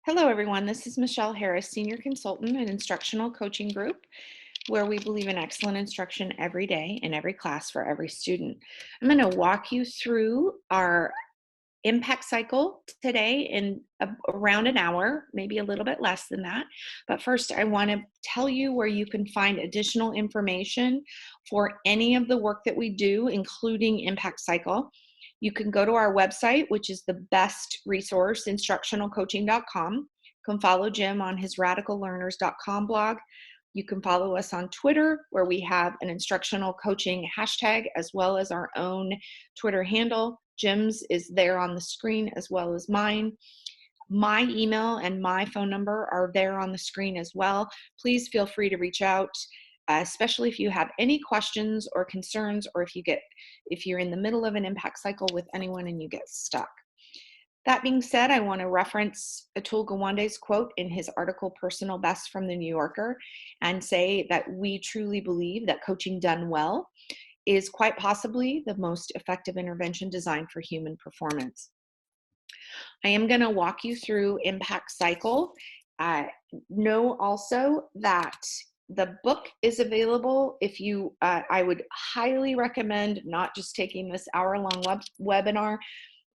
Hello, everyone. This is Michelle Harris, Senior Consultant at Instructional Coaching Group, where we believe in excellent instruction every day in every class for every student. I'm going to walk you through our impact cycle today in around an hour, maybe a little bit less than that. But first, I want to tell you where you can find additional information for any of the work that we do, including impact cycle. You can go to our website, which is the best resource, instructionalcoaching.com. You can follow Jim on his radicallearners.com blog. You can follow us on Twitter, where we have an instructional coaching hashtag as well as our own Twitter handle. Jim's is there on the screen as well as mine. My email and my phone number are there on the screen as well. Please feel free to reach out, especially if you have any questions or concerns, or if you're in the middle of an impact cycle with anyone and you get stuck. That being said, I want to reference Atul Gawande's quote in his article, Personal Best from the New Yorker, and say that we truly believe that coaching done well is quite possibly the most effective intervention designed for human performance. I am going to walk you through impact cycle. Know also that the book is available. If you, I would highly recommend not just taking this hour-long webinar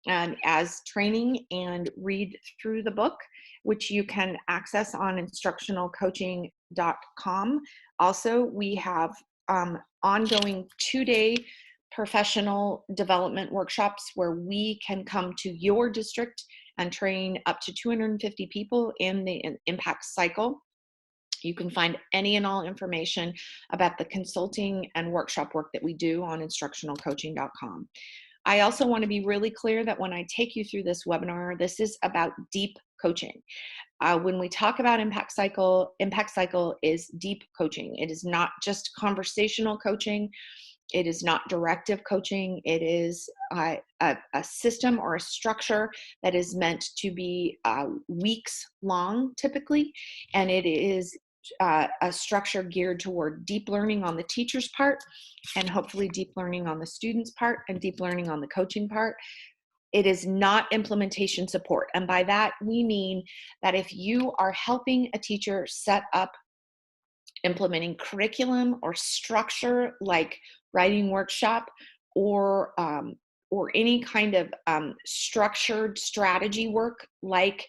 as training and read through the book, which you can access on instructionalcoaching.com. Also, we have ongoing 2-day professional development workshops where we can come to your district and train up to 250 people in the impact cycle. You can find any and all information about the consulting and workshop work that we do on instructionalcoaching.com. I also want to be really clear that when I take you through this webinar, this is about deep coaching. When we talk about impact cycle is deep coaching. It is not just conversational coaching. It is not directive coaching. It is a system or a structure that is meant to be weeks long, typically, and it is a structure geared toward deep learning on the teacher's part, and hopefully deep learning on the student's part, and deep learning on the coaching part. It is not implementation support. And by that, we mean that if you are helping a teacher set up implementing curriculum or structure like writing workshop or any kind of structured strategy work like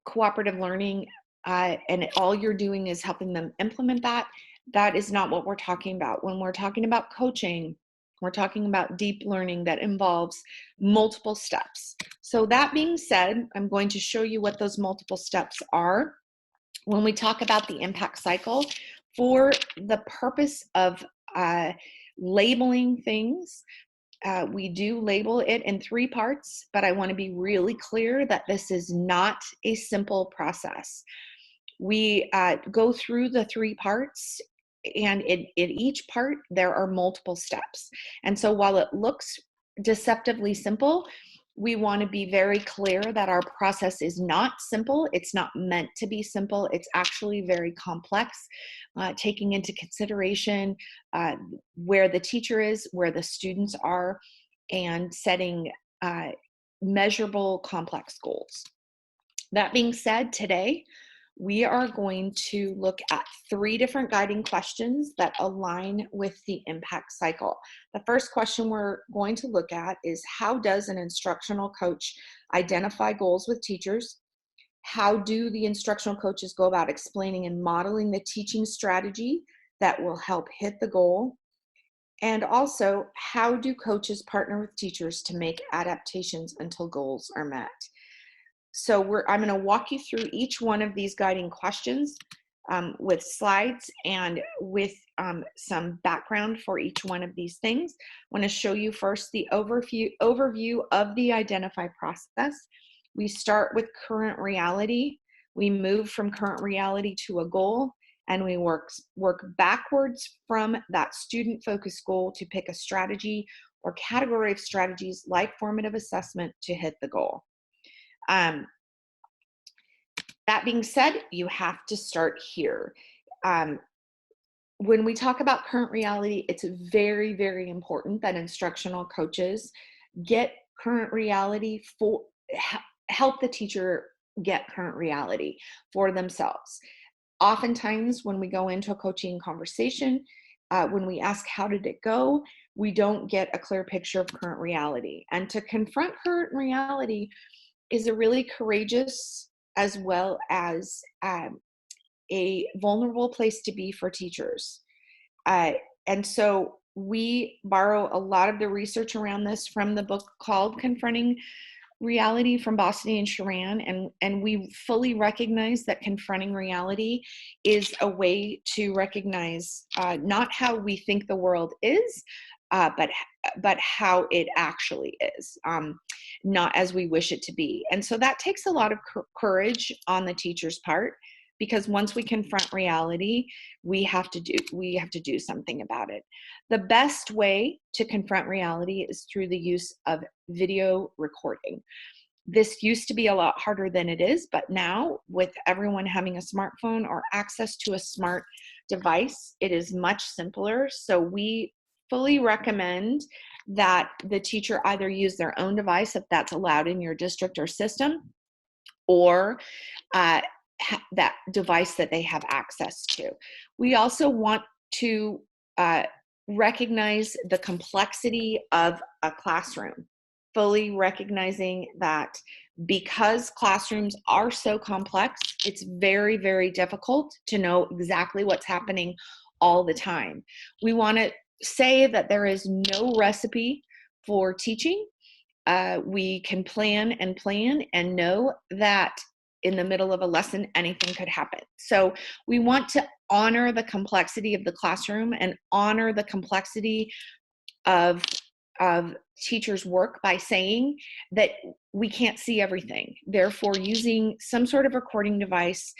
cooperative learning, and all you're doing is helping them implement that, that is not what we're talking about. When we're talking about coaching, we're talking about deep learning that involves multiple steps. So that being said, I'm going to show you what those multiple steps are. When we talk about the impact cycle, for the purpose of labeling things, we do label it in 3 parts, but I want to be really clear that this is not a simple process. We go through the 3 parts, and in each part, there are multiple steps. And so while it looks deceptively simple, we want to be very clear that our process is not simple. It's not meant to be simple. It's actually very complex, taking into consideration where the teacher is, where the students are, and setting measurable, complex goals. That being said, today, we are going to look at 3 different guiding questions that align with the impact cycle. The first question we're going to look at is, how does an instructional coach identify goals with teachers? How do the instructional coaches go about explaining and modeling the teaching strategy that will help hit the goal? And also, how do coaches partner with teachers to make adaptations until goals are met? So I'm going to walk you through each one of these guiding questions with slides and with some background for each one of these things. I want to show you first the overview of the identify process. We start with current reality. We move from current reality to a goal, and we work backwards from that student-focused goal to pick a strategy or category of strategies like formative assessment to hit the goal. That being said, you have to start here. When we talk about current reality, it's very, very important that instructional coaches get current reality for help the teacher get current reality for themselves. Oftentimes, when we go into a coaching conversation, when we ask, how did it go? We don't get a clear picture of current reality. And to confront current reality is a really courageous as well as a vulnerable place to be for teachers. Uh, and so we borrow a lot of the research around this from the book called Confronting Reality from Boston and Sharan, and we fully recognize that confronting reality is a way to recognize not how we think the world is, but how it actually is, not as we wish it to be. And so that takes a lot of courage on the teacher's part, because once we confront reality, we have to do something about it. The best way to confront reality is through the use of video recording. This used to be a lot harder than it is, but now with everyone having a smartphone or access to a smart device, it is much simpler. So we fully recommend that the teacher either use their own device if that's allowed in your district or system, or that device that they have access to. We also want to recognize the complexity of a classroom, fully recognizing that because classrooms are so complex, it's very, very difficult to know exactly what's happening all the time. We want to say that there is no recipe for teaching. We can plan and know that in the middle of a lesson, anything could happen. So we want to honor the complexity of the classroom and honor the complexity of teachers' work by saying that we can't see everything. Therefore, using some sort of recording device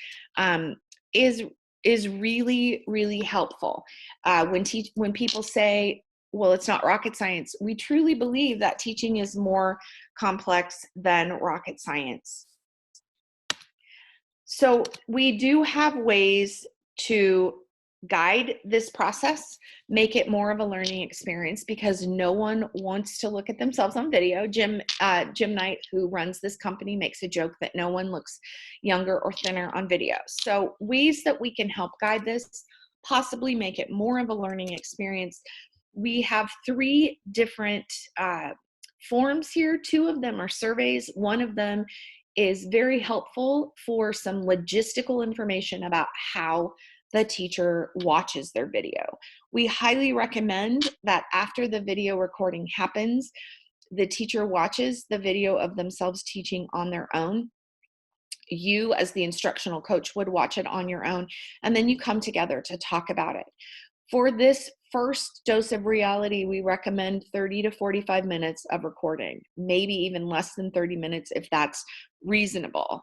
is really, really helpful. When people say, well, it's not rocket science, we truly believe that teaching is more complex than rocket science. So we do have ways to guide this process, make it more of a learning experience, because no one wants to look at themselves on video. Jim Knight, who runs this company, makes a joke that no one looks younger or thinner on video. So ways that we can help guide this, possibly make it more of a learning experience. We have 3 different forms here. 2 of them are surveys. One of them is very helpful for some logistical information about how the teacher watches their video. We highly recommend that after the video recording happens, the teacher watches the video of themselves teaching on their own. You, as the instructional coach, would watch it on your own, and then you come together to talk about it. For this first dose of reality, we recommend 30 to 45 minutes of recording, maybe even less than 30 minutes if that's reasonable.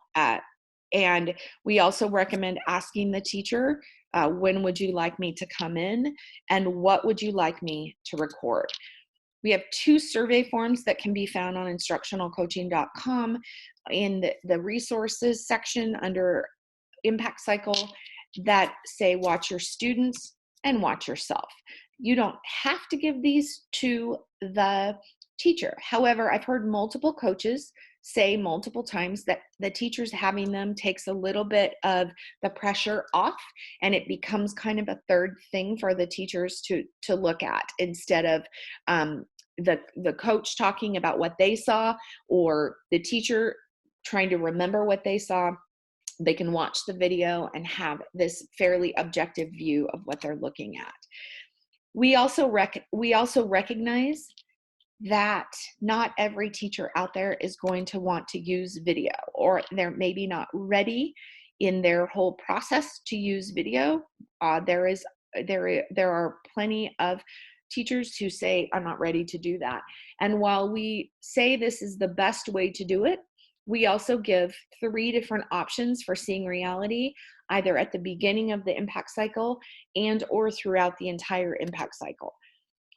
And we also recommend asking the teacher, when would you like me to come in, and what would you like me to record? We have 2 survey forms that can be found on instructionalcoaching.com in the resources section under Impact Cycle that say watch your students and watch yourself. You don't have to give these to the teacher. However, I've heard multiple coaches say multiple times that the teachers having them takes a little bit of the pressure off, and it becomes kind of a third thing for the teachers to look at, instead of the coach talking about what they saw or the teacher trying to remember what they saw. They can watch the video and have this fairly objective view of what they're looking at. We also recognize that not every teacher out there is going to want to use video, or they're maybe not ready in their whole process to use video. There are plenty of teachers who say, I'm not ready to do that. And while we say this is the best way to do it, we also give 3 different options for seeing reality, either at the beginning of the impact cycle and or throughout the entire impact cycle.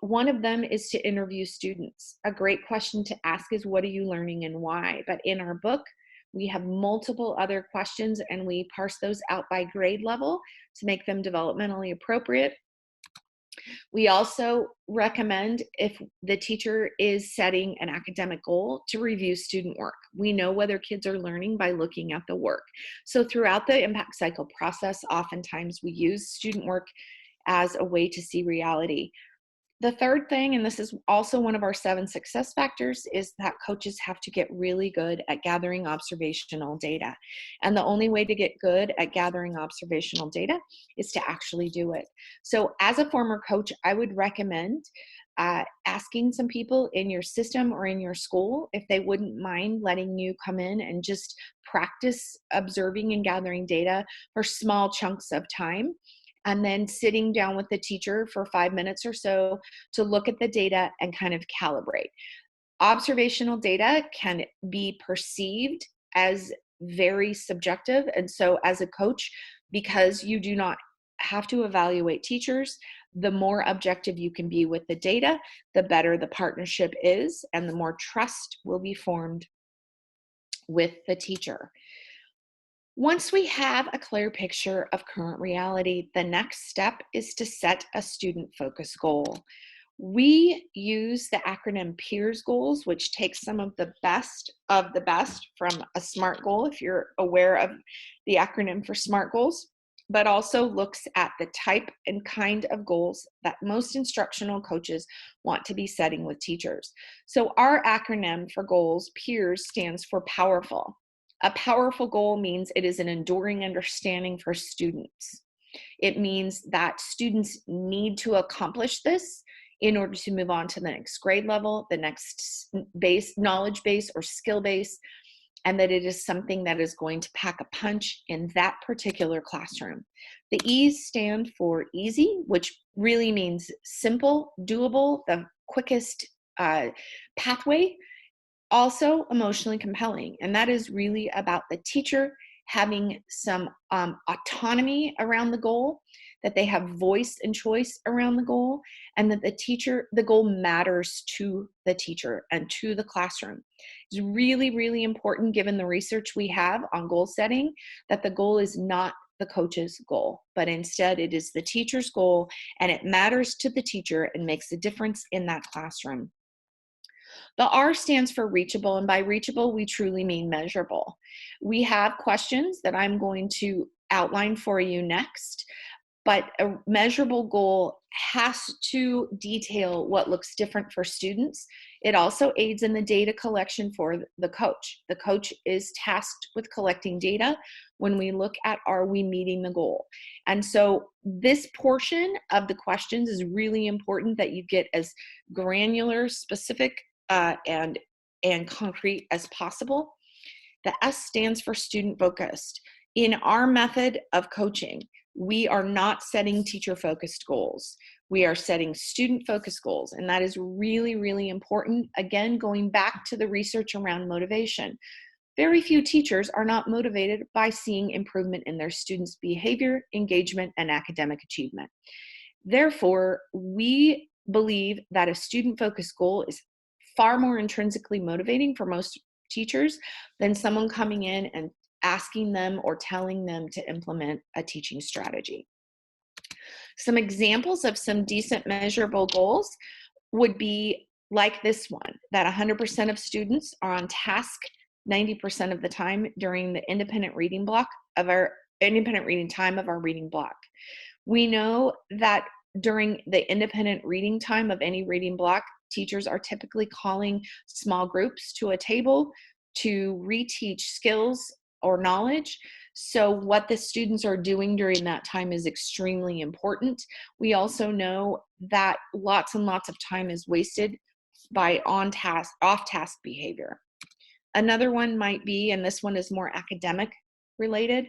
One of them is to interview students. A great question to ask is, what are you learning and why? But in our book, we have multiple other questions, and we parse those out by grade level to make them developmentally appropriate. We also recommend, if the teacher is setting an academic goal, to review student work. We know whether kids are learning by looking at the work. So throughout the impact cycle process, oftentimes we use student work as a way to see reality. The third thing, and this is also one of our 7 success factors, is that coaches have to get really good at gathering observational data. And the only way to get good at gathering observational data is to actually do it. So as a former coach, I would recommend asking some people in your system or in your school if they wouldn't mind letting you come in and just practice observing and gathering data for small chunks of time, and then sitting down with the teacher for 5 minutes or so to look at the data and kind of calibrate. Observational data can be perceived as very subjective. And so, as a coach, because you do not have to evaluate teachers, the more objective you can be with the data, the better the partnership is, and the more trust will be formed with the teacher. Once we have a clear picture of current reality, the next step is to set a student-focused goal. We use the acronym PEERS goals, which takes some of the best from a SMART goal, if you're aware of the acronym for SMART goals, but also looks at the type and kind of goals that most instructional coaches want to be setting with teachers. So our acronym for goals, PEERS, stands for powerful. A powerful goal means it is an enduring understanding for students. It means that students need to accomplish this in order to move on to the next grade level, the next knowledge base or skill base, and that it is something that is going to pack a punch in that particular classroom. The E's stand for easy, which really means simple, doable, the quickest pathway. Also emotionally compelling, and that is really about the teacher having some autonomy around the goal, that they have voice and choice around the goal, and that the goal matters to the teacher and to the classroom. It's really, really important, given the research we have on goal setting, that the goal is not the coach's goal, but instead it is the teacher's goal, and it matters to the teacher and makes a difference in that classroom. The R stands for reachable, and by reachable, we truly mean measurable. We have questions that I'm going to outline for you next, but a measurable goal has to detail what looks different for students. It also aids in the data collection for the coach. The coach is tasked with collecting data when we look at, are we meeting the goal? And so this portion of the questions is really important, that you get as granular, specific, and concrete as possible. The S stands for student focused. In our method of coaching, we are not setting teacher focused goals. We are setting student focused goals. And that is really, really important. Again, going back to the research around motivation, very few teachers are not motivated by seeing improvement in their students' behavior, engagement, and academic achievement. Therefore, we believe that a student focused goal is far more intrinsically motivating for most teachers than someone coming in and asking them or telling them to implement a teaching strategy. Some examples of some decent measurable goals would be like this one, that 100% of students are on task 90% of the time during the independent reading time of our reading block. We know that during the independent reading time of any reading block, teachers are typically calling small groups to a table to reteach skills or knowledge. So what the students are doing during that time is extremely important. We also know that lots and lots of time is wasted by off-task behavior. Another one might be, and this one is more academic related,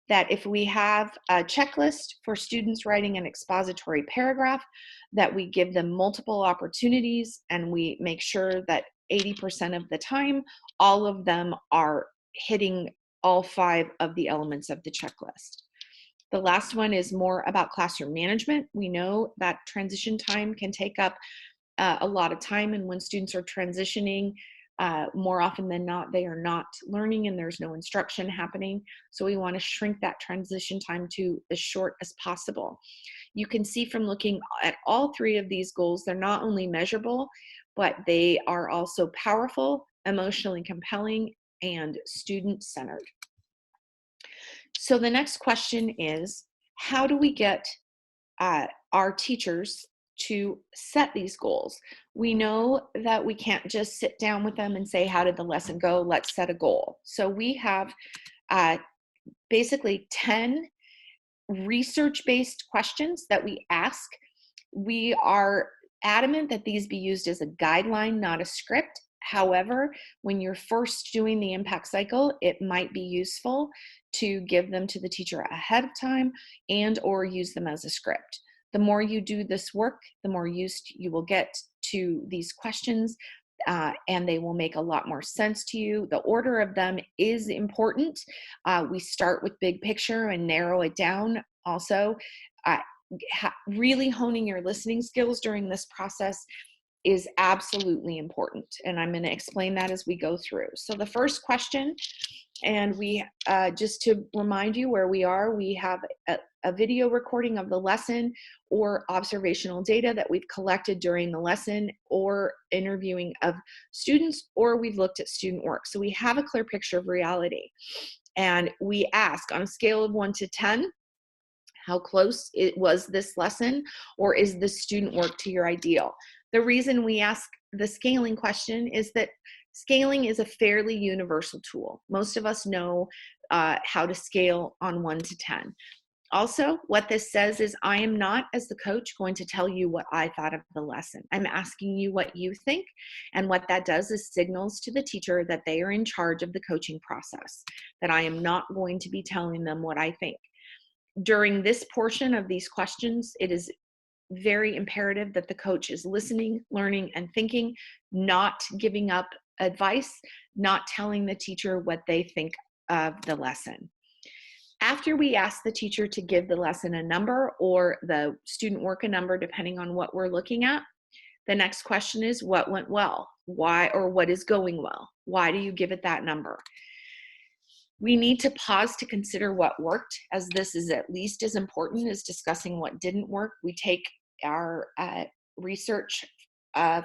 that if we have a checklist for students writing an expository paragraph, that we give them multiple opportunities and we make sure that 80% of the time, all of them are hitting all 5 of the elements of the checklist. The last one is more about classroom management. We know that transition time can take up a lot of time, and when students are transitioning, more often than not, they are not learning and there's no instruction happening. So we want to shrink that transition time to as short as possible. You can see from looking at all three of these goals, they're not only measurable, but they are also powerful, emotionally compelling, and student-centered. So the next question is, how do we get our teachers to set these goals? We know that we can't just sit down with them and say, how did the lesson go? Let's set a goal. So we have basically 10 research-based questions that we ask. We are adamant that these be used as a guideline, not a script. However, when you're first doing the impact cycle, it might be useful to give them to the teacher ahead of time and or use them as a script. The more you do this work, the more used you will get to these questions, and they will make a lot more sense to you. The order of them is important. We start with big picture and narrow it down. Also, really honing your listening skills during this process is absolutely important. And I'm going to explain that as we go through. So the first question, and we just to remind you where we are, we have a video recording of the lesson or observational data that we've collected during the lesson, or interviewing of students, or we've looked at student work. So we have a clear picture of reality. And we ask, on a scale of 1 to 10, how close it was this lesson, or is this student work to your ideal? The reason we ask the scaling question is that scaling is a fairly universal tool. Most of us know how to scale on 1 to 10. Also, what this says is I am not, as the coach, going to tell you what I thought of the lesson. I'm asking you what you think, and what that does is signals to the teacher that they are in charge of the coaching process, that I am not going to be telling them what I think. During this portion of these questions, it is very imperative that the coach is listening, learning, and thinking, not giving up advice, not telling the teacher what they think of the lesson. After we ask the teacher to give the lesson a number, or the student work a number, depending on what we're looking at, the next question is, what went well? Why, or what is going well? Why do you give it that number? We need to pause to consider what worked, as this is at least as important as discussing what didn't work. We take our research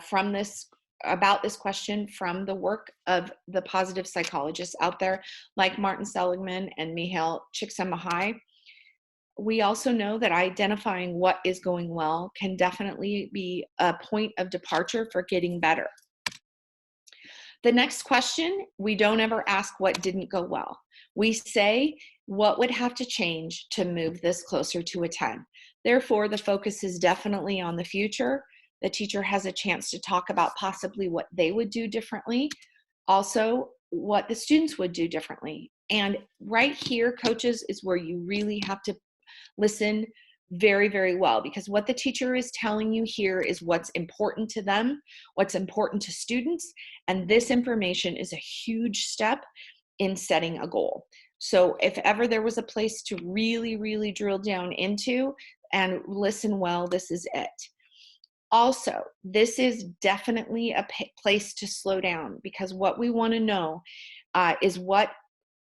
from this, about this question, from the work of the positive psychologists out there, like Martin Seligman and Mihaly Csikszentmihalyi. We also know that identifying what is going well can definitely be a point of departure for getting better. The next question, we don't ever ask what didn't go well. We say, what would have to change to move this closer to a 10? Therefore, the focus is definitely on the future. The teacher has a chance to talk about possibly what they would do differently, also what the students would do differently. And right here, coaches, is where you really have to listen very, very well, because what the teacher is telling you here is what's important to them, what's important to students, and this information is a huge step in setting a goal. So if ever there was a place to really, really drill down into and listen well, this is it. Also, this is definitely a place to slow down, because what we want to know is what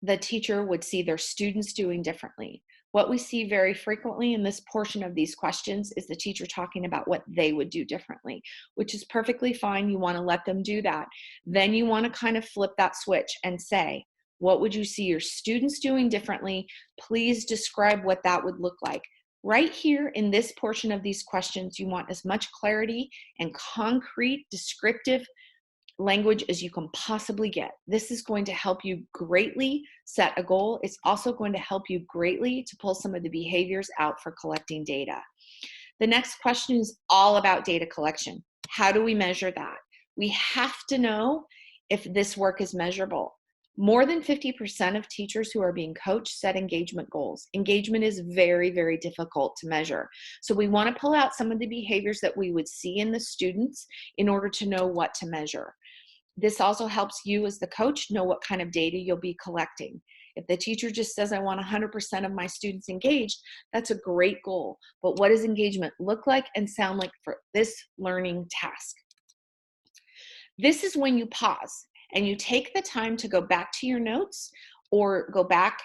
the teacher would see their students doing differently. What we see very frequently in this portion of these questions is the teacher talking about what they would do differently, which is perfectly fine. You want to let them do that. Then you want to kind of flip that switch and say, what would you see your students doing differently? Please describe what that would look like. Right here in this portion of these questions, you want as much clarity and concrete, descriptive language as you can possibly get. This is going to help you greatly set a goal. It's also going to help you greatly to pull some of the behaviors out for collecting data. The next question is all about data collection. How do we measure that? We have to know if this work is measurable. More than 50% of teachers who are being coached set engagement goals. Engagement is very, very difficult to measure. So we want to pull out some of the behaviors that we would see in the students in order to know what to measure. This also helps you as the coach know what kind of data you'll be collecting. If the teacher just says, I want 100% of my students engaged, that's a great goal. But what does engagement look like and sound like for this learning task? This is when you pause and you take the time to go back to your notes, or go back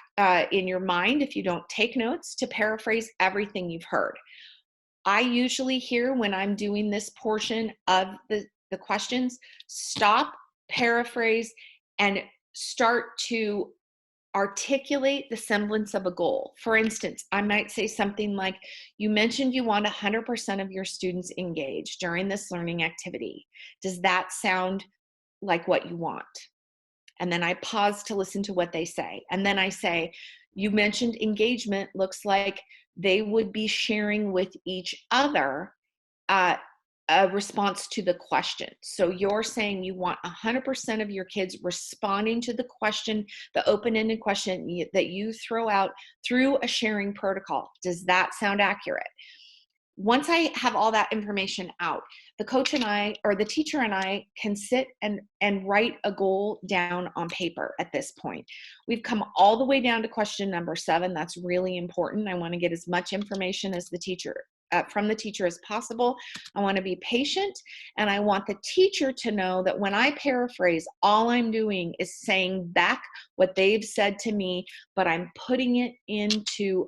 in your mind, if you don't take notes, to paraphrase everything you've heard. I usually hear when I'm doing this portion of the questions, stop, paraphrase, and start to articulate the semblance of a goal. For instance, I might say something like, you mentioned you want 100% of your students engaged during this learning activity. Does that sound like what you want? And then I pause to listen to what they say. And then I say, you mentioned engagement looks like they would be sharing with each other a response to the question. So you're saying you want 100% of your kids responding to the question, the open-ended question that you throw out through a sharing protocol. Does that sound accurate? Once I have all that information out, the coach and I, or the teacher and I, can sit and write a goal down on paper at this point. We've come all the way down to question number 7. That's really important. I want to get as much information as the teacher from the teacher as possible. I want to be patient, and I want the teacher to know that when I paraphrase, all I'm doing is saying back what they've said to me, but I'm putting it into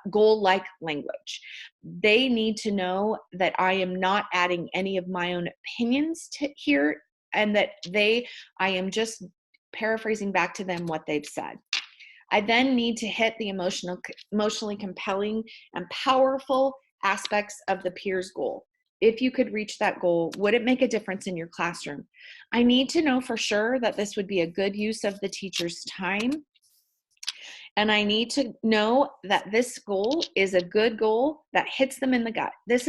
goal-like language. They need to know that I am not adding any of my own opinions to here, and that I am just paraphrasing back to them what they've said. I then need to hit the emotionally compelling and powerful aspects of the peers goal. If you could reach that goal, would it make a difference in your classroom? I need to know for sure that this would be a good use of the teacher's time. And I need to know that this goal is a good goal that hits them in the gut. This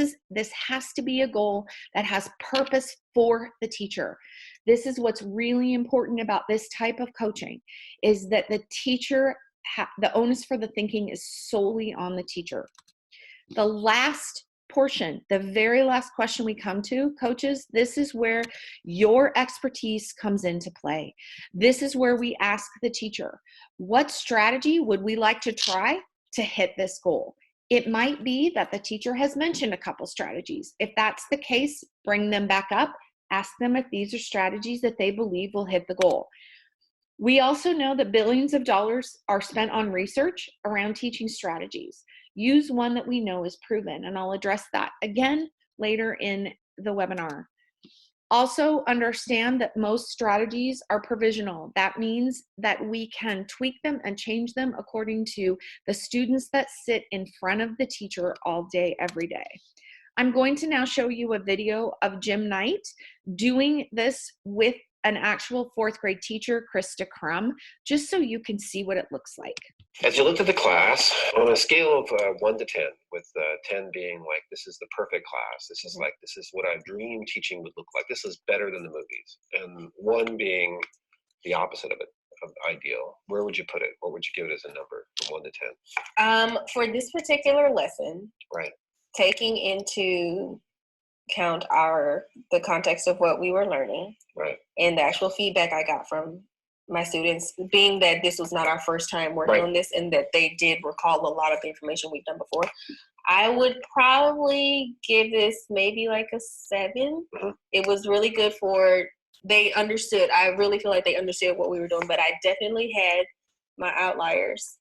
has to be a goal that has purpose for the teacher. This is what's really important about this type of coaching, is that the teacher, the onus for the thinking is solely on the teacher. The last portion, the very last question we come to, coaches, this is where your expertise comes into play. This is where we ask the teacher, what strategy would we like to try to hit this goal? It might be that the teacher has mentioned a couple strategies. If that's the case, bring them back up, ask them if these are strategies that they believe will hit the goal. We also know that billions of dollars are spent on research around teaching strategies. Use one that we know is proven, and I'll address that again later in the webinar. Also understand that most strategies are provisional. That means that we can tweak them and change them according to the students that sit in front of the teacher all day, every day. I'm going to now show you a video of Jim Knight doing this with an actual 4th grade teacher, Krista Crum, just so you can see what it looks like. As you looked at the class, on a scale of 1 to 10, with 10 being like, this is the perfect class, this is what I dream teaching would look like, this is better than the movies, and 1 being the opposite of it, of ideal, where would you put it? What would you give it as a number from 1 to 10? For this particular lesson, right, taking into count the context of what we were learning, right, and the actual feedback I got from my students, being that this was not our first time working on this, and that they did recall a lot of the information we've done before, I would probably give this maybe like a 7. Mm-hmm. It was really good they understood. I really feel like they understood what we were doing, but I definitely had my outliers,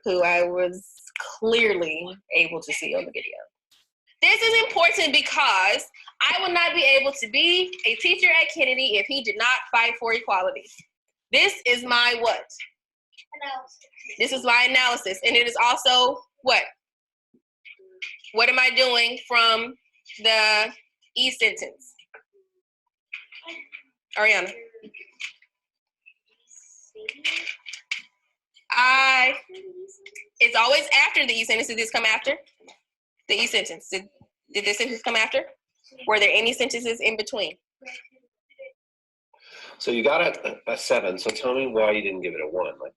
who I was clearly able to see on the video. This is important because I would not be able to be a teacher at Kennedy if he did not fight for equality. This is my what? Analysis. This is my analysis. And it is also what? What am I doing from the E sentence? Ariana. It's always after the E sentence. Did this come after? The E sentence. Did this sentence come after? Were there any sentences in between? So you got a 7. So tell me why you didn't give it a 1. Like,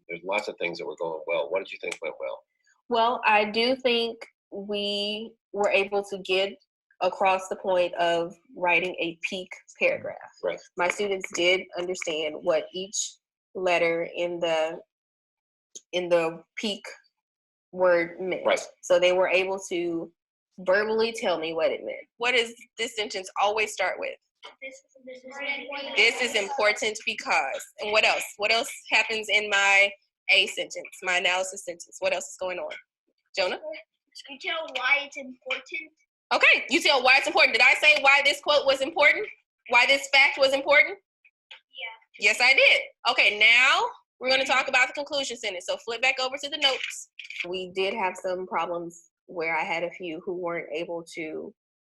there's lots of things that were going well. What did you think went well? Well, I do think we were able to get across the point of writing a peak paragraph. Right. My students did understand what each letter in the peak word meant. Right. So they were able to verbally tell me what it meant. What does this sentence always start with? This is important because. And what else? What else happens in my A sentence, my analysis sentence? What else is going on? Jonah? You tell why it's important. Okay, you tell why it's important. Did I say why this quote was important? Why this fact was important? Yeah. Yes, I did. Okay, now we're going to talk about the conclusion sentence. So flip back over to the notes. We did have some problems where I had a few who weren't able to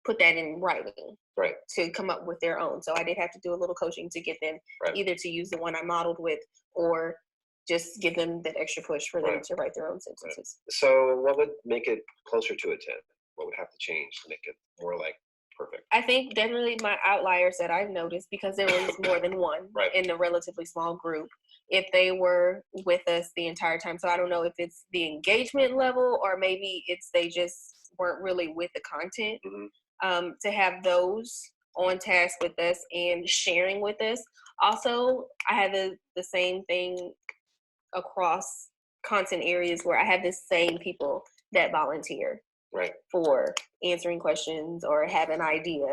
put that in writing, right, to come up with their own. So I did have to do a little coaching to get them right, either to use the one I modeled with or just give them that extra push for them right, to write their own sentences. Right. So what would make it closer to a 10? What would have to change to make it more like perfect? I think definitely my outliers that I've noticed, because there was more than one right, in the relatively small group, if they were with us the entire time. So I don't know if it's the engagement level or maybe it's they just weren't really with the content. mm-hmm. To have those on task with us and sharing with us. Also, I had the same thing across content areas where I have the same people that volunteer right, for answering questions or have an idea.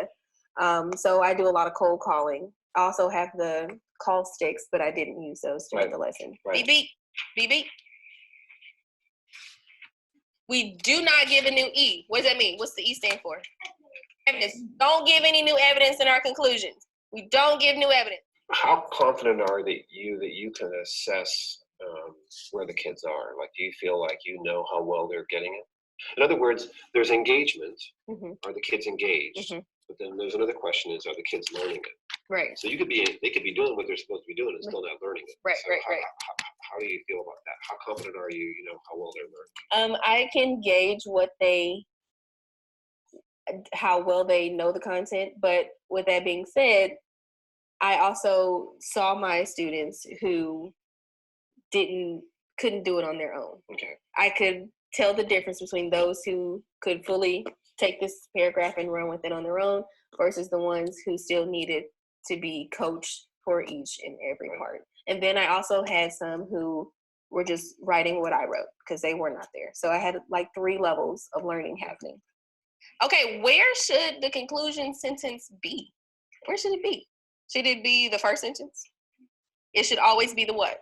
So I do a lot of cold calling. I also have the call sticks, but I didn't use those during right, the lesson. Right. Beep, beep, beep, beep. We do not give a new E. What does that mean? What's the E stand for? Evidence. Don't give any new evidence in our conclusions. We don't give new evidence. How confident are you can assess where the kids are? Like, do you feel like you know how well they're getting it? In other words, there's engagement. Mm-hmm. Are the kids engaged? Mm-hmm. But then there's another question: is are the kids learning it? Right. So they could be doing what they're supposed to be doing and still not learning it. Right. So right. How do you feel about that? How confident are you? You know how well they're learning. I can gauge how well they know the content. But with that being said, I also saw my students who couldn't do it on their own. Okay. I could tell the difference between those who could fully take this paragraph and run with it on their own versus the ones who still needed to be coached for each and every part. And then I also had some who were just writing what I wrote because they were not there. So I had like 3 levels of learning happening. Okay, where should the conclusion sentence be? Where should it be? Should it be the first sentence? It should always be the what?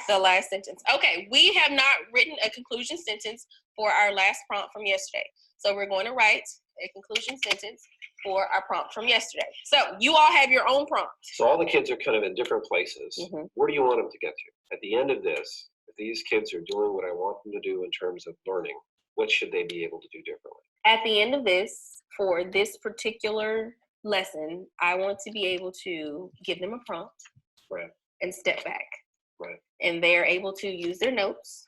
The last sentence. Okay, we have not written a conclusion sentence for our last prompt from yesterday. So we're going to write a conclusion sentence for our prompt from yesterday. So you all have your own prompt. So all the kids are kind of in different places. Mm-hmm. Where do you want them to get to? At the end of this, if these kids are doing what I want them to do in terms of learning, what should they be able to do differently? At the end of this, for this particular lesson, I want to be able to give them a prompt. Right. And step back. Right. And they're able to use their notes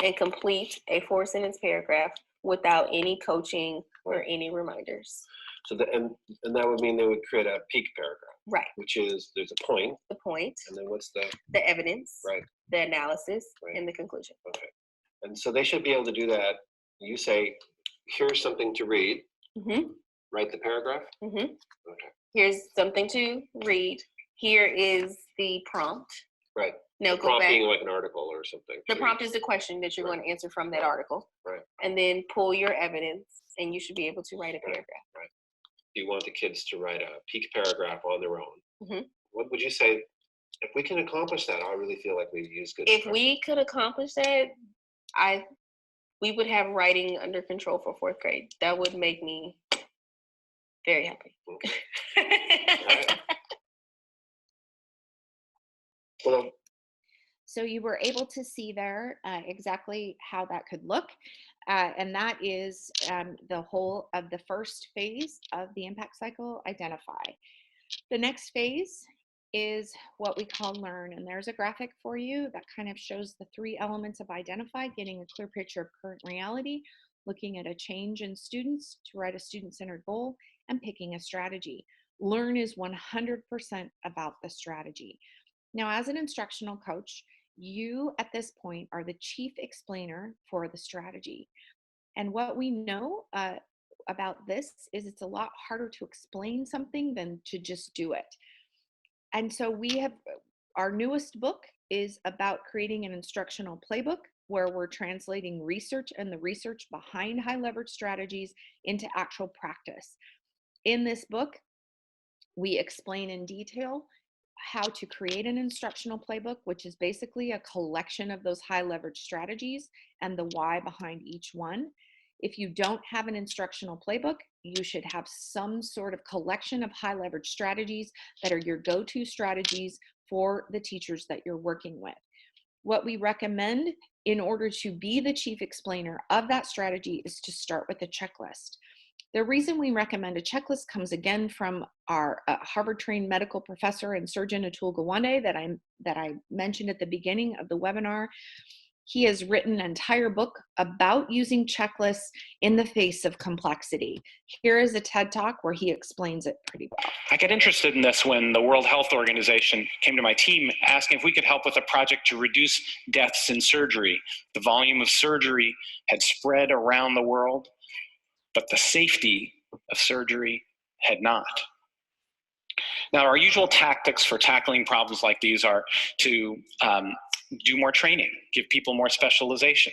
and complete a 4-sentence paragraph without any coaching or any reminders. So and that would mean they would create a peak paragraph. Right. Which is there's a point. The point. And then what's the evidence. Right. The analysis. Right. And the conclusion. Okay. And so they should be able to do that. You say, here's something to read. Mm-hmm. Write the paragraph. Mm-hmm. Okay. Here's something to read. Here is the prompt. Right. Now the go prompt back. being like an article or something. The prompt is the question that you're going to answer from that article. Right. And then pull your evidence, and you should be able to write a paragraph. Right. You want the kids to write a peak paragraph on their own. Mm-hmm. What would you say? If we can accomplish that, I really feel like we've used good. If we could accomplish that, we would have writing under control for 4th grade. That would make me very happy. Okay. Well, so you were able to see there exactly how that could look. And that is the whole of the first phase of the impact cycle, identify. The next phase is what we call learn. And there's a graphic for you that kind of shows the 3 elements of identify: getting a clear picture of current reality, looking at a change in students to write a student-centered goal, and picking a strategy. Learn is 100% about the strategy. Now, as an instructional coach, you at this point are the chief explainer for the strategy. And what we know about this is it's a lot harder to explain something than to just do it. And so our newest book is about creating an instructional playbook where we're translating research and the research behind high leverage strategies into actual practice. In this book, we explain in detail how to create an instructional playbook, which is basically a collection of those high leverage strategies and the why behind each one. If you don't have an instructional playbook, you should have some sort of collection of high leverage strategies that are your go-to strategies for the teachers that you're working with. What we recommend in order to be the chief explainer of that strategy is to start with a checklist. The reason we recommend a checklist comes again from our Harvard-trained medical professor and surgeon Atul Gawande that I mentioned at the beginning of the webinar. He has written an entire book about using checklists in the face of complexity. Here is a TED Talk where he explains it pretty well. I got interested in this when the World Health Organization came to my team asking if we could help with a project to reduce deaths in surgery. The volume of surgery had spread around the world, but the safety of surgery had not. Now, our usual tactics for tackling problems like these are to do more training, give people more specialization,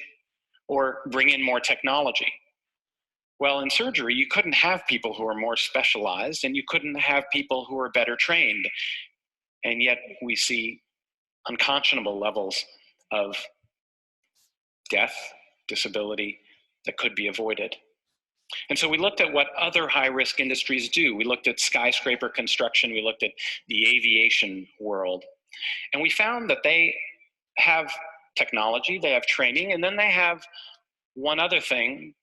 or bring in more technology. Well, in surgery, you couldn't have people who are more specialized, and you couldn't have people who are better trained. And yet we see unconscionable levels of death, disability that could be avoided. And so we looked at what other high-risk industries do. We looked at skyscraper construction. We looked at the aviation world. And we found that they have technology, they have training, and then they have one other thing.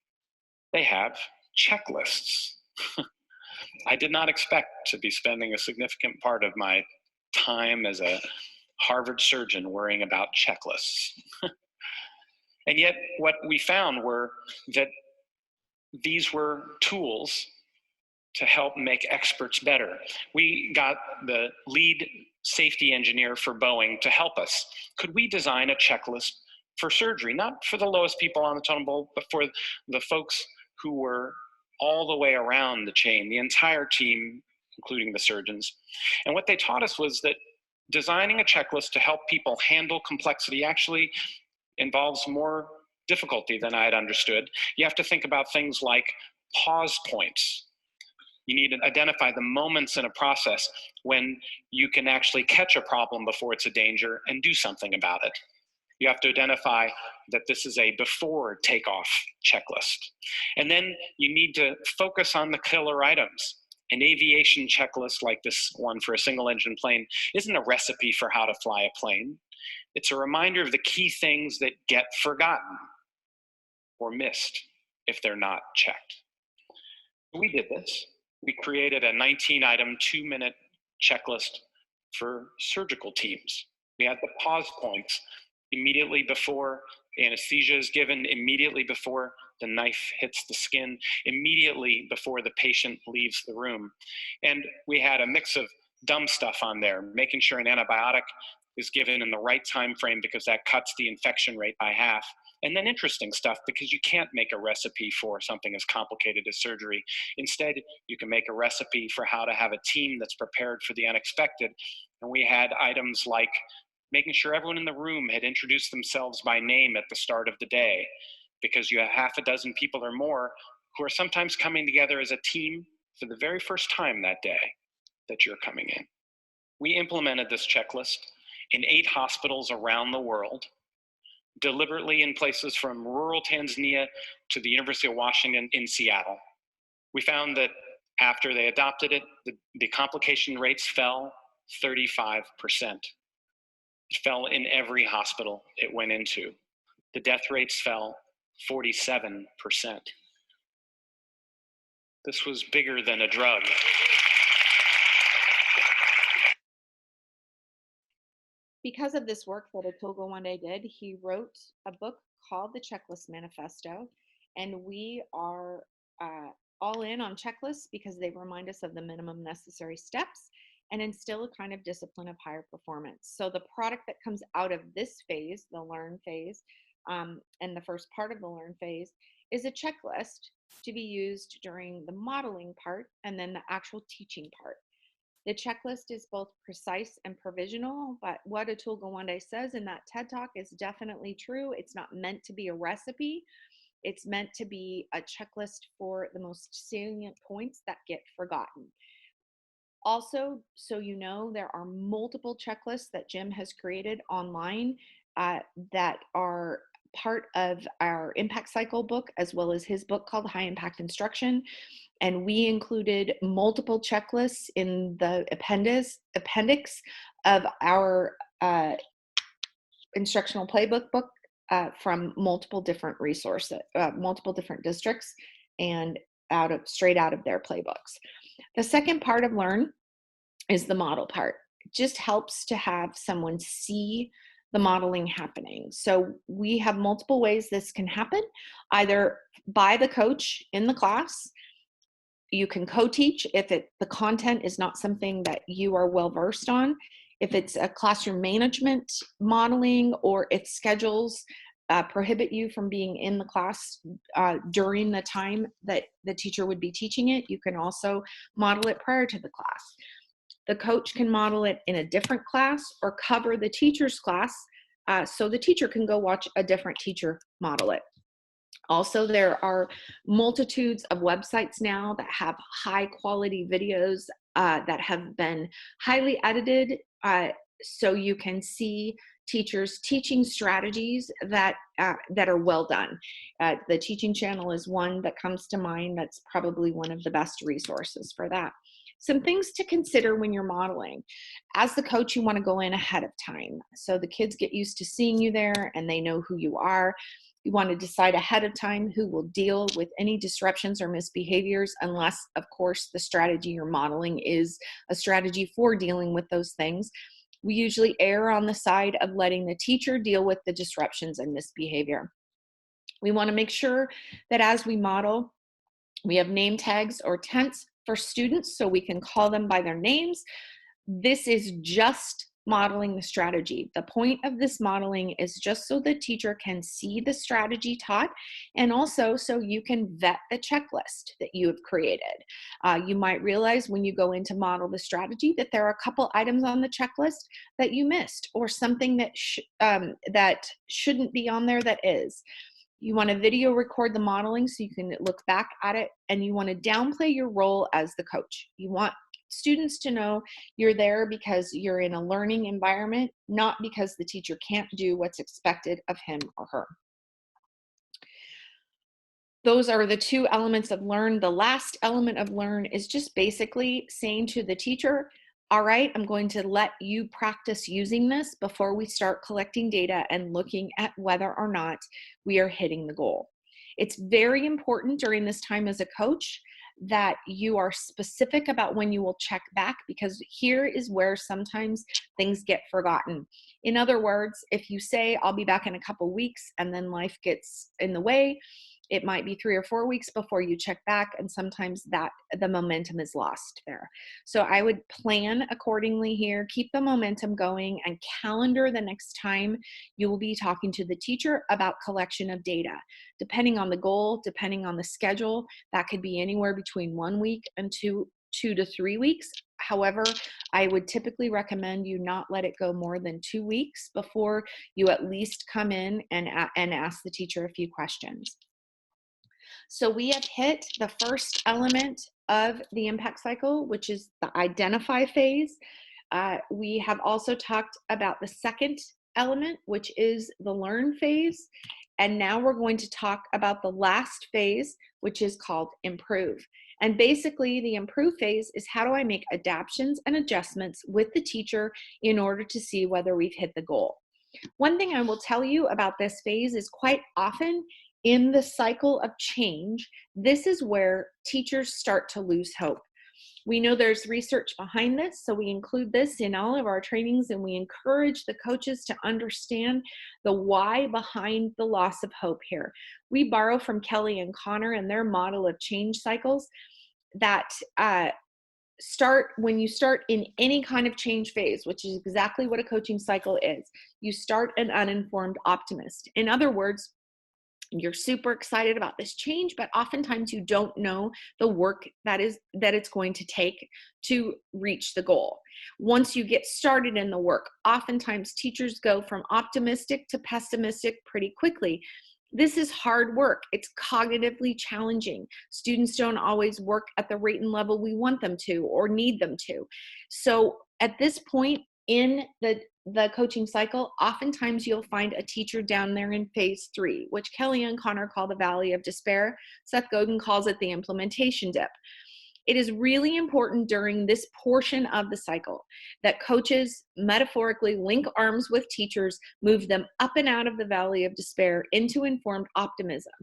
They have checklists. I did not expect to be spending a significant part of my time as a Harvard surgeon worrying about checklists. And yet what we found were that these were tools to help make experts better. We got the lead safety engineer for Boeing to help us. Could we design a checklist for surgery, not for the lowest people on the totem pole, but for the folks who were all the way around the chain, the entire team, including the surgeons. And what they taught us was that designing a checklist to help people handle complexity actually involves more difficulty than I had understood. You have to think about things like pause points. You need to identify the moments in a process when you can actually catch a problem before it's a danger and do something about it. You have to identify that this is a before takeoff checklist. And then you need to focus on the killer items. An aviation checklist like this one for a single engine plane isn't a recipe for how to fly a plane. It's a reminder of the key things that get forgotten or missed if they're not checked. We did this. We created a 19-item, 2-minute checklist for surgical teams. We had the pause points immediately before anesthesia is given, immediately before the knife hits the skin, immediately before the patient leaves the room. And we had a mix of dumb stuff on there, making sure an antibiotic is given in the right time frame because that cuts the infection rate by half. And then interesting stuff because you can't make a recipe for something as complicated as surgery. Instead, you can make a recipe for how to have a team that's prepared for the unexpected. And we had items like making sure everyone in the room had introduced themselves by name at the start of the day, because you have half a dozen people or more who are sometimes coming together as a team for the very first time that day that you're coming in. We implemented this checklist in 8 hospitals around the world, deliberately in places from rural Tanzania to the University of Washington in Seattle. We found that after they adopted it, the complication rates fell 35%. It fell in every hospital it went into. The death rates fell 47%. This was bigger than a drug. Because of this work that Atul Gawande did, he wrote a book called The Checklist Manifesto, and we are all in on checklists because they remind us of the minimum necessary steps and instill a kind of discipline of higher performance. So the product that comes out of this phase, the learn phase, and the first part of the learn phase, is a checklist to be used during the modeling part and then the actual teaching part. The checklist is both precise and provisional, but what Atul Gawande says in that TED Talk is definitely true. It's not meant to be a recipe. It's meant to be a checklist for the most salient points that get forgotten. Also, so you know, there are multiple checklists that Jim has created online that are part of our Impact Cycle book, as well as his book called High Impact Instruction. And we included multiple checklists in the appendix of our instructional playbook book from multiple different resources, multiple different districts, and straight out of their playbooks. The second part of Learn is the model part. It just helps to have someone see the modeling happening. So we have multiple ways this can happen, either by the coach in the class. You can co-teach if the content is not something that you are well versed on. If it's a classroom management modeling, or if schedules prohibit you from being in the class during the time that the teacher would be teaching it, you can also model it prior to the class. The coach can model it in a different class or cover the teacher's class so the teacher can go watch a different teacher model it. Also, there are multitudes of websites now that have high quality videos that have been highly edited, so you can see teachers teaching strategies that are well done. The Teaching Channel is one that comes to mind. That's probably one of the best resources for that. Some things to consider when you're modeling. As the coach, you want to go in ahead of time, so the kids get used to seeing you there and they know who you are. You want to decide ahead of time who will deal with any disruptions or misbehaviors, unless, of course, the strategy you're modeling is a strategy for dealing with those things. We usually err on the side of letting the teacher deal with the disruptions and misbehavior. We want to make sure that as we model, we have name tags or tents for students so we can call them by their names. This is just modeling the strategy. The point of this modeling is just so the teacher can see the strategy taught, and also so you can vet the checklist that you have created. You might realize when you go in to model the strategy that there are a couple items on the checklist that you missed, or something that that shouldn't be on there that is. You want to video record the modeling so you can look back at it, and you want to downplay your role as the coach. You want students to know you're there because you're in a learning environment, not because the teacher can't do what's expected of him or her. Those are the two elements of Learn. The last element of Learn is just basically saying to the teacher, all right, I'm going to let you practice using this before we start collecting data and looking at whether or not we are hitting the goal. It's very important during this time as a coach that you are specific about when you will check back, because here is where sometimes things get forgotten. In other words, if you say, I'll be back in a couple weeks, and then life gets in the way, it might be 3 or 4 weeks before you check back, and sometimes that the momentum is lost there. So I would plan accordingly here, keep the momentum going, and calendar the next time you will be talking to the teacher about collection of data. Depending on the goal, depending on the schedule, that could be anywhere between 1 week and 2 to 3 weeks. However, I would typically recommend you not let it go more than 2 weeks before you at least come in and ask the teacher a few questions. So we have hit the first element of the impact cycle, which is the identify phase. We have also talked about the second element, which is the learn phase. And now we're going to talk about the last phase, which is called improve. And basically the improve phase is, how do I make adaptations and adjustments with the teacher in order to see whether we've hit the goal? One thing I will tell you about this phase is, quite often in the cycle of change, this is where teachers start to lose hope. We know there's research behind this, so we include this in all of our trainings, and we encourage the coaches to understand the why behind the loss of hope here. We borrow from Kelly and Connor and their model of change cycles that start when you start in any kind of change phase, which is exactly what a coaching cycle is. You start an uninformed optimist. In other words, you're super excited about this change, but oftentimes you don't know the work that it's going to take to reach the goal. Once you get started in the work, oftentimes teachers go from optimistic to pessimistic pretty quickly. This is hard work. It's cognitively challenging. Students don't always work at the rate and level we want them to or need them to. So at this point in the the coaching cycle, oftentimes you'll find a teacher down there in phase 3, which Kelly and Connor call the valley of despair. Seth Godin calls it the implementation dip. It is really important during this portion of the cycle that coaches metaphorically link arms with teachers, move them up and out of the valley of despair into informed optimism.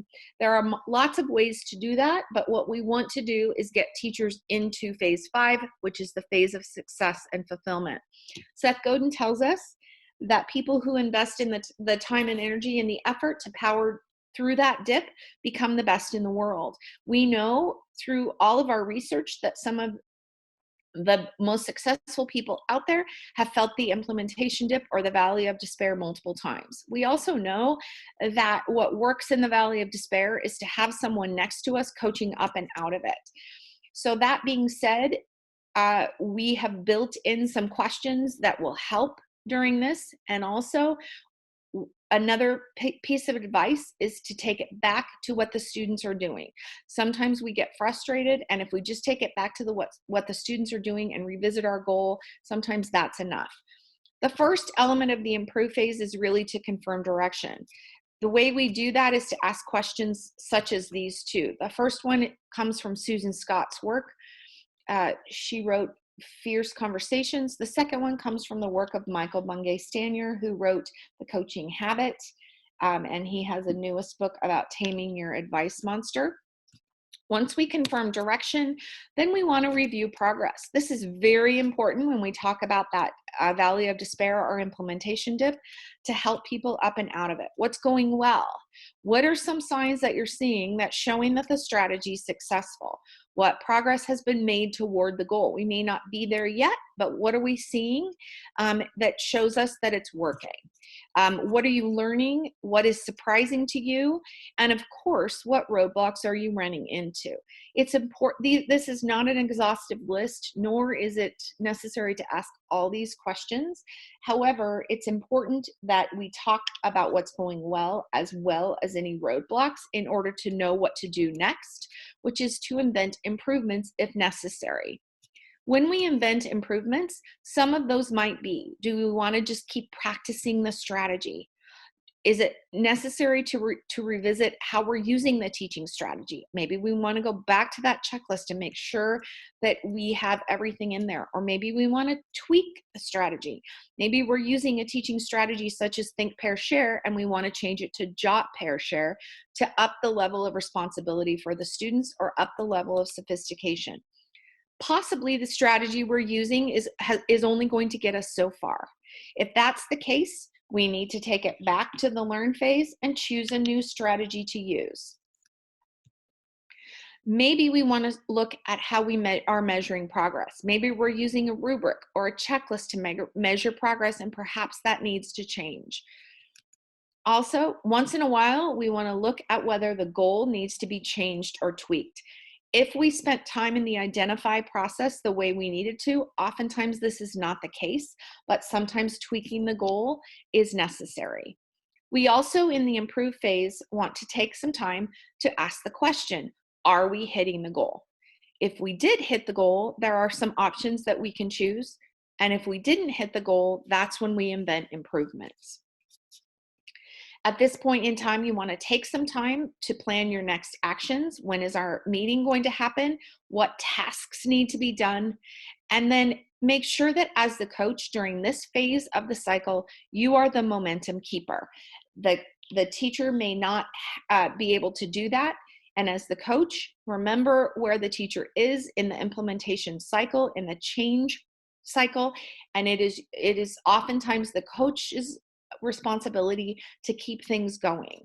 There are lots of ways to do that, but what we want to do is get teachers into phase 5, which is the phase of success and fulfillment. Seth Godin tells us that people who invest in the time and energy and the effort to power through that dip become the best in the world. We know through all of our research that some of the most successful people out there have felt the implementation dip or the valley of despair multiple times. We also know that what works in the valley of despair is to have someone next to us coaching up and out of it. So that being said, we have built in some questions that will help during this, and also another piece of advice is to take it back to what the students are doing. Sometimes we get frustrated, and if we just take it back to what the students are doing and revisit our goal, sometimes that's enough. The first element of the improve phase is really to confirm direction. The way we do that is to ask questions such as these two. The first one comes from Susan Scott's work. She wrote Fierce Conversations. The second one comes from the work of Michael Bungay Stanier, who wrote The Coaching Habit, and he has a newest book about taming your advice monster. Once we confirm direction, then we want to review progress. This is very important when we talk about that valley of despair or implementation dip, to help people up and out of it. What's going well? What are some signs that you're seeing that's showing that the strategy is successful? What progress has been made toward the goal? We may not be there yet, but what are we seeing that shows us that it's working? What are you learning? What is surprising to you? And of course, what roadblocks are you running into? It's important. This is not an exhaustive list, nor is it necessary to ask all these questions. However, it's important that we talk about what's going well as any roadblocks in order to know what to do next, which is to invent improvements if necessary. When we invent improvements, some of those might be, do we want to just keep practicing the strategy? Is it necessary to revisit how we're using the teaching strategy? Maybe we want to go back to that checklist and make sure that we have everything in there. Or maybe we want to tweak the strategy. Maybe we're using a teaching strategy such as Think, Pair, Share, and we want to change it to Jot, Pair, Share to up the level of responsibility for the students or up the level of sophistication. Possibly the strategy we're using is only going to get us so far. If that's the case, we need to take it back to the learn phase and choose a new strategy to use. Maybe we want to look at how we are measuring progress. Maybe we're using a rubric or a checklist to measure progress, and perhaps that needs to change. Also, once in a while, we want to look at whether the goal needs to be changed or tweaked. If we spent time in the identify process the way we needed to, oftentimes this is not the case, but sometimes tweaking the goal is necessary. We also, in the improve phase, want to take some time to ask the question, are we hitting the goal? If we did hit the goal, there are some options that we can choose. And if we didn't hit the goal, that's when we invent improvements. At this point in time, you want to take some time to plan your next actions. When is our meeting going to happen? What tasks need to be done? And then make sure that as the coach during this phase of the cycle, you are the momentum keeper. The teacher may not be able to do that. And as the coach, remember where the teacher is in the implementation cycle, in the change cycle. And it is oftentimes the coach's responsibility to keep things going.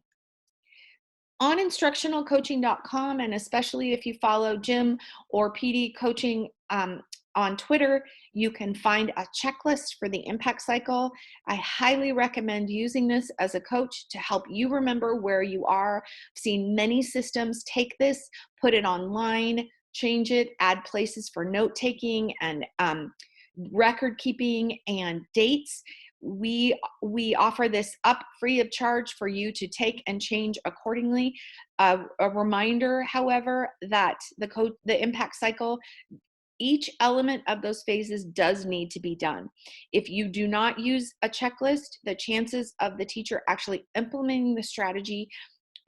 On instructionalcoaching.com, and especially if you follow Jim or PD Coaching on Twitter, you can find a checklist for the impact cycle. I highly recommend using this as a coach to help you remember where you are. I've seen many systems take this, put it online, change it, add places for note-taking and record keeping and dates. We offer this up free of charge for you to take and change accordingly. A reminder, however, that the impact cycle Each element of those phases does need to be done. If you do not use a checklist, the chances of the teacher actually implementing the strategy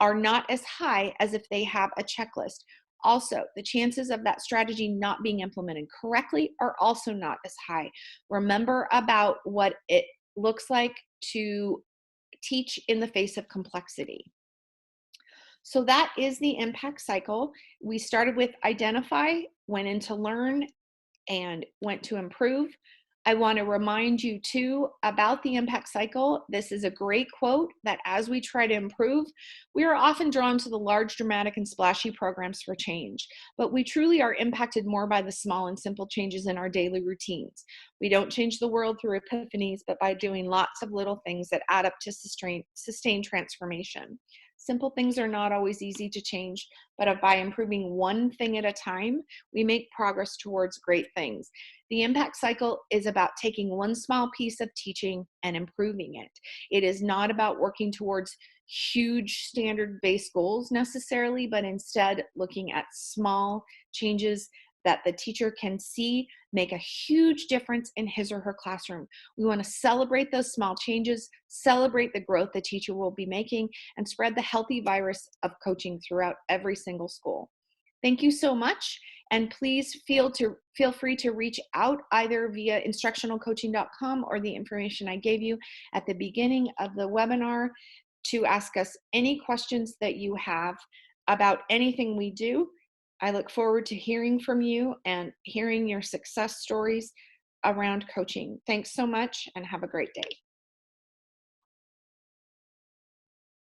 are not as high as if they have a checklist. Also, the chances of that strategy not being implemented correctly are also not as high. Remember about what it looks like to teach in the face of complexity. So that is the impact cycle. We started with identify, went into learn, and went to improve. I want to remind you too about the impact cycle. This is a great quote that as we try to improve, we are often drawn to the large, dramatic, and splashy programs for change, but we truly are impacted more by the small and simple changes in our daily routines. We don't change the world through epiphanies, but by doing lots of little things that add up to sustain transformation. Simple things are not always easy to change, but by improving one thing at a time, we make progress towards great things. The impact cycle is about taking one small piece of teaching and improving it. It is not about working towards huge standard-based goals necessarily, but instead looking at small changes that the teacher can see make a huge difference in his or her classroom. We want to celebrate those small changes, celebrate the growth the teacher will be making, and spread the healthy virus of coaching throughout every single school. Thank you so much, and please feel free to reach out either via instructionalcoaching.com or the information I gave you at the beginning of the webinar to ask us any questions that you have about anything we do. I look forward to hearing from you and hearing your success stories around coaching. Thanks so much and have a great day.